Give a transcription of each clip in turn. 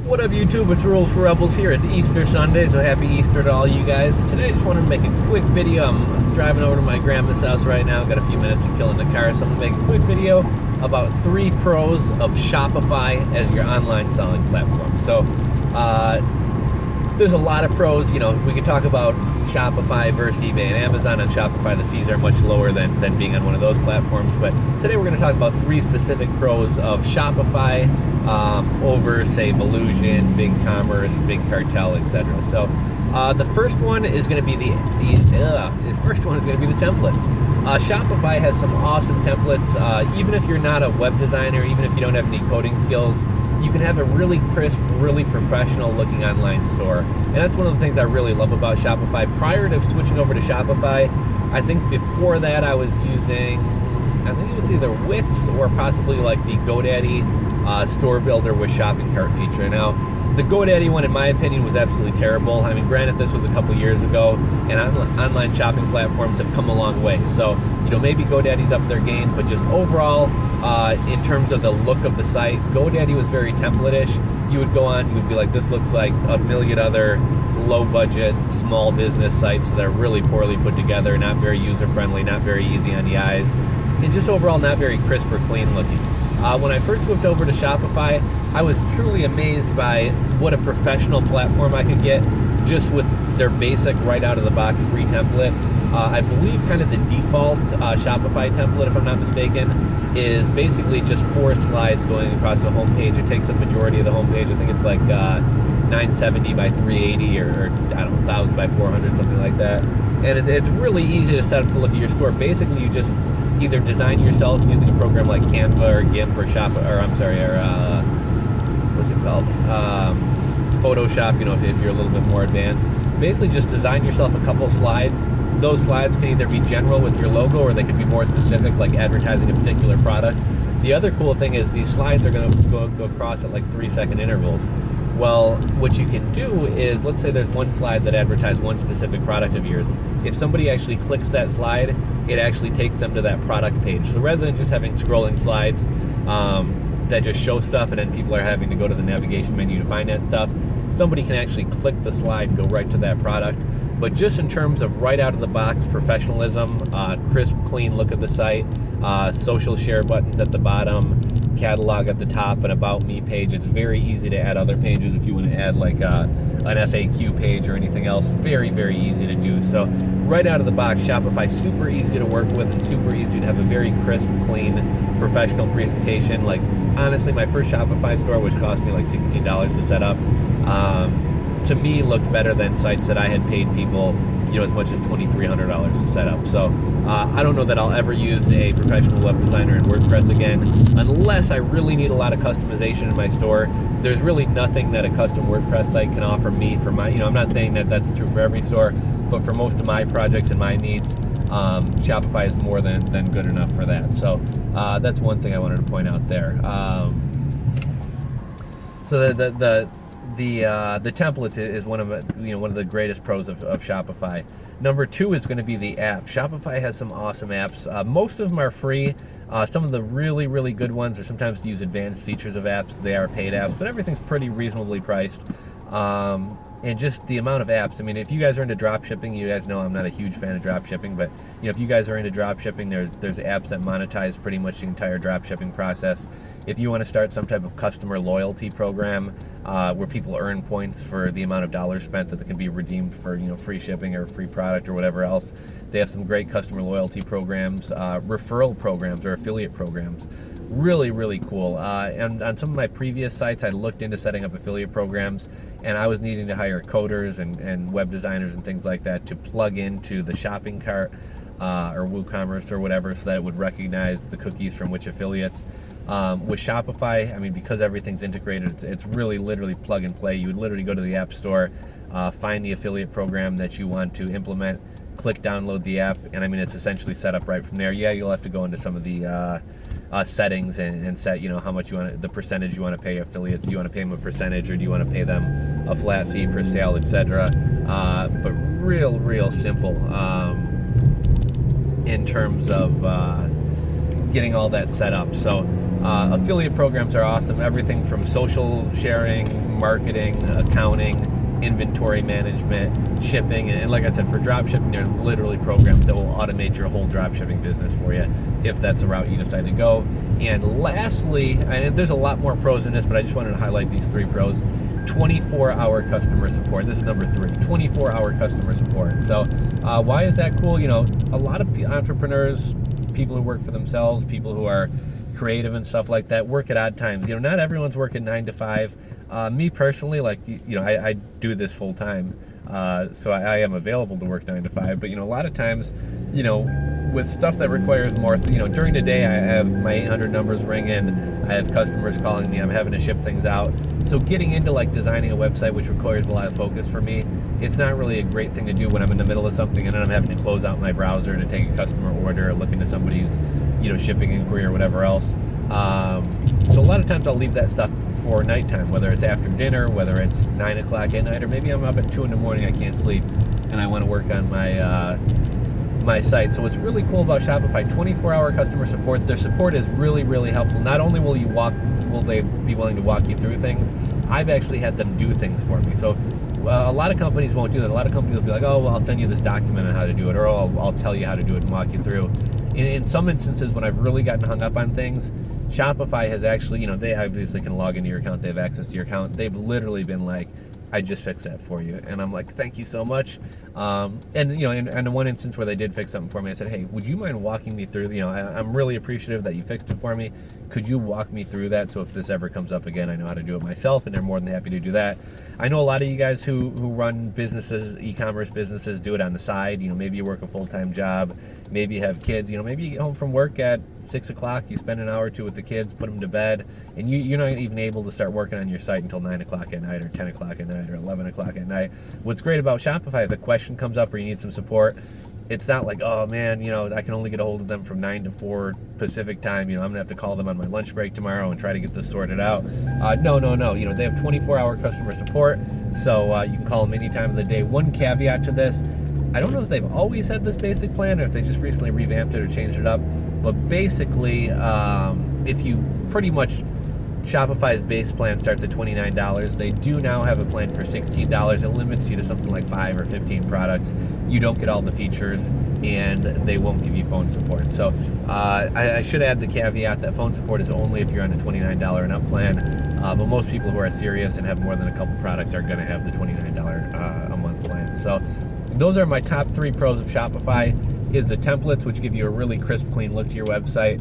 What up, YouTube? It's Rules for Rebels here. It's Easter Sunday, so happy Easter to all you guys. And today I just wanted to make a quick video. I'm driving over to my grandma's house right now. Got a few minutes to kill in the car, so I'm going to make a quick video about 3 pros of Shopify as your online selling platform. So, there's a lot of pros. You know, we could talk about Shopify versus eBay and Amazon. On Shopify, the fees are much lower than being on one of those platforms. But today we're going to talk about 3 specific pros of Shopify over, say, Volusion, BigCommerce, Big Cartel, etc. So the first one is going to be the templates. Shopify has some awesome templates. Even if you're not a web designer, even if you don't have any coding skills, you can have a really crisp, really professional looking online store. And that's one of the things I really love about Shopify. Prior to switching over to Shopify, I think before that I was using, I think it was either Wix or possibly like the GoDaddy store builder with shopping cart feature. Now, the GoDaddy one, in my opinion, was absolutely terrible. I mean, granted, this was a couple years ago, and online shopping platforms have come a long way. So, you know, maybe GoDaddy's up their game, but just overall, in terms of the look of the site, GoDaddy was very template-ish. You would go on, you would be like, this looks like a million other low-budget, small business sites that are really poorly put together, not very user-friendly, not very easy on the eyes, and just overall not very crisp or clean looking. When I first flipped over to Shopify, I was truly amazed by what a professional platform I could get just with their basic right out of the box free template. I believe kind of the default Shopify template, if I'm not mistaken, is basically just 4 slides going across the homepage. It takes up majority of the homepage. I think it's like 970 by 380 or I don't know, 1000 by 400, something like that. And it's really easy to set up to look at your store. Basically, you just either design yourself using a program like Canva or GIMP or what's it called? Photoshop, you know, if you're a little bit more advanced. Basically just design yourself a couple slides. Those slides can either be general with your logo or they could be more specific, like advertising a particular product. The other cool thing is these slides are going to go across at like 3-second intervals. Well, what you can do is, let's say there's one slide that advertises one specific product of yours. If somebody actually clicks that slide, it actually takes them to that product page. So rather than just having scrolling slides that just show stuff and then people are having to go to the navigation menu to find that stuff, somebody can actually click the slide and go right to that product. But just in terms of right out of the box professionalism, crisp, clean look of the site, social share buttons at the bottom, catalog at the top, and about me page. It's very easy to add other pages if you want to add like an FAQ page or anything else. Very, very easy to do. So right out of the box, Shopify, super easy to work with and super easy to have a very crisp, clean, professional presentation. Like, honestly, my first Shopify store, which cost me like $16 to set up, to me looked better than sites that I had paid people, you know, as much as $2,300 to set up. So I don't know that I'll ever use a professional web designer in WordPress again, unless I really need a lot of customization in my store. There's really nothing that a custom WordPress site can offer me for my, you know, I'm not saying that that's true for every store, but for most of my projects and my needs, Shopify is more than good enough for that. So that's one thing I wanted to point out there. So the template is one of the greatest pros of Shopify. Number 2 is going to be the app. Shopify has some awesome apps. Most of them are free. Some of the really, really good ones are sometimes to use advanced features of apps. They are paid apps, but everything's pretty reasonably priced. And just the amount of apps. I mean, if you guys are into drop shipping, you guys know I'm not a huge fan of drop shipping, but you know, if you guys are into drop shipping, there's apps that monetize pretty much the entire drop shipping process. If you want to start some type of customer loyalty program where people earn points for the amount of dollars spent that can be redeemed for, you know, free shipping or free product or whatever else, they have some great customer loyalty programs, referral programs or affiliate programs. Really, really cool. And on some of my previous sites, I looked into setting up affiliate programs, and I was needing to hire coders and web designers and things like that to plug into the shopping cart or WooCommerce or whatever, so that it would recognize the cookies from which affiliates. With Shopify, I mean, because everything's integrated, it's really literally plug and play. You would literally go to the App Store, find the affiliate program that you want to implement, click download the app, and I mean, it's essentially set up right from there. Yeah, you'll have to go into some of the settings and set, you know, how much you want, the percentage you want to pay affiliates. Do you want to pay them a percentage, or do you want to pay them a flat fee per sale, etc. But real simple in terms of getting all that set up. So Affiliate programs are awesome. Everything from social sharing, marketing, accounting, inventory management, shipping, and like I said, for drop shipping, there's literally programs that will automate your whole drop shipping business for you if that's the route you decide to go. And lastly, and there's a lot more pros in this, but I just wanted to highlight these 3 pros. 24-hour customer support. This is number 3, 24-hour customer support. So why is that cool? You know, a lot of entrepreneurs, people who work for themselves, people who are creative and stuff like that, work at odd times. You know, not everyone's working 9 to 5. Me personally, like, you know, I do this full time, so I am available to work 9 to 5. But, you know, a lot of times, you know, with stuff that requires more, you know, during the day I have my 800 numbers ringing, I have customers calling me, I'm having to ship things out. So getting into like designing a website, which requires a lot of focus for me, it's not really a great thing to do when I'm in the middle of something and then I'm having to close out my browser to take a customer order or look into somebody's, you know, shipping inquiry or whatever else. So a lot of times I'll leave that stuff for nighttime, whether it's after dinner, whether it's 9 o'clock at night, or maybe I'm up at 2 in the morning, I can't sleep, and I want to work on my my site. So what's really cool about Shopify, 24-hour customer support. Their support is really, really helpful. Not only will they be willing to walk you through things, I've actually had them do things for me. So a lot of companies won't do that. A lot of companies will be like, oh, well, I'll send you this document on how to do it, or I'll tell you how to do it and walk you through. In some instances, when I've really gotten hung up on things, Shopify has actually, you know, they obviously can log into your account, they have access to your account. They've literally been like, I just fixed that for you. And I'm like, thank you so much. And, you know, in one instance where they did fix something for me, I said, hey, would you mind walking me through, you know, I'm really appreciative that you fixed it for me. Could you walk me through that? So if this ever comes up again, I know how to do it myself, and they're more than happy to do that. I know a lot of you guys who run businesses, e-commerce businesses, do it on the side. You know, maybe you work a full-time job, maybe you have kids, you know, maybe you get home from work at 6 o'clock, you spend an hour or 2 with the kids, put them to bed, and you're not even able to start working on your site until 9 o'clock at night or 10 o'clock at night or 11 o'clock at night. What's great about Shopify, if a question comes up or you need some support, it's not like, oh man, you know, I can only get a hold of them from 9 to 4 Pacific time. You know, I'm gonna have to call them on my lunch break tomorrow and try to get this sorted out. No. You know, they have 24-hour customer support, so you can call them any time of the day. One caveat to this, I don't know if they've always had this basic plan or if they just recently revamped it or changed it up, but basically, if you pretty much, Shopify's base plan starts at $29. They do now have a plan for $16. It limits you to something like 5 or 15 products. You don't get all the features, and they won't give you phone support. So I should add the caveat that phone support is only if you're on a $29 and up plan. But most people who are serious and have more than a couple products are going to have the $29 a month plan. So those are my top 3 pros of Shopify. Is the templates, which give you a really crisp, clean look to your website.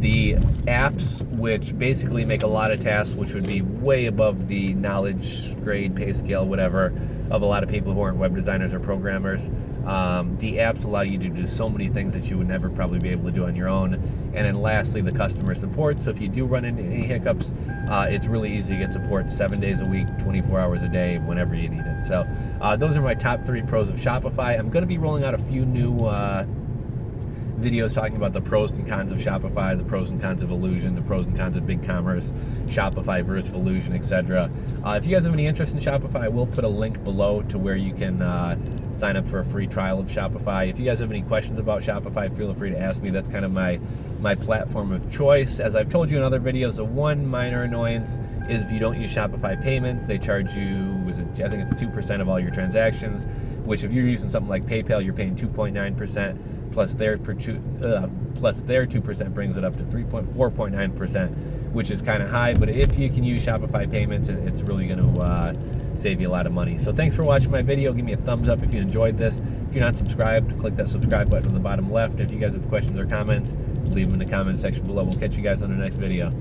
The apps, which basically make a lot of tasks, which would be way above the knowledge grade, pay scale, whatever, of a lot of people who aren't web designers or programmers. The apps allow you to do so many things that you would never probably be able to do on your own. And then lastly, the customer support. So if you do run into any hiccups, it's really easy to get support 7 days a week, 24 hours a day, whenever you need it. So those are my top 3 pros of Shopify. I'm going to be rolling out a few new videos talking about the pros and cons of Shopify, the pros and cons of Illusion, the pros and cons of BigCommerce, Shopify versus Illusion, etc. If you guys have any interest in Shopify, I will put a link below to where you can sign up for a free trial of Shopify. If you guys have any questions about Shopify, feel free to ask me. That's kind of my platform of choice. As I've told you in other videos, the one minor annoyance is if you don't use Shopify payments, they charge you, I think it's 2% of all your transactions, which if you're using something like PayPal, you're paying 2.9%. Plus their 2% brings it up to 4.9%, which is kind of high. But if you can use Shopify payments, it's really going to save you a lot of money. So thanks for watching my video. Give me a thumbs up if you enjoyed this. If you're not subscribed, click that subscribe button on the bottom left. If you guys have questions or comments, leave them in the comment section below. We'll catch you guys on the next video.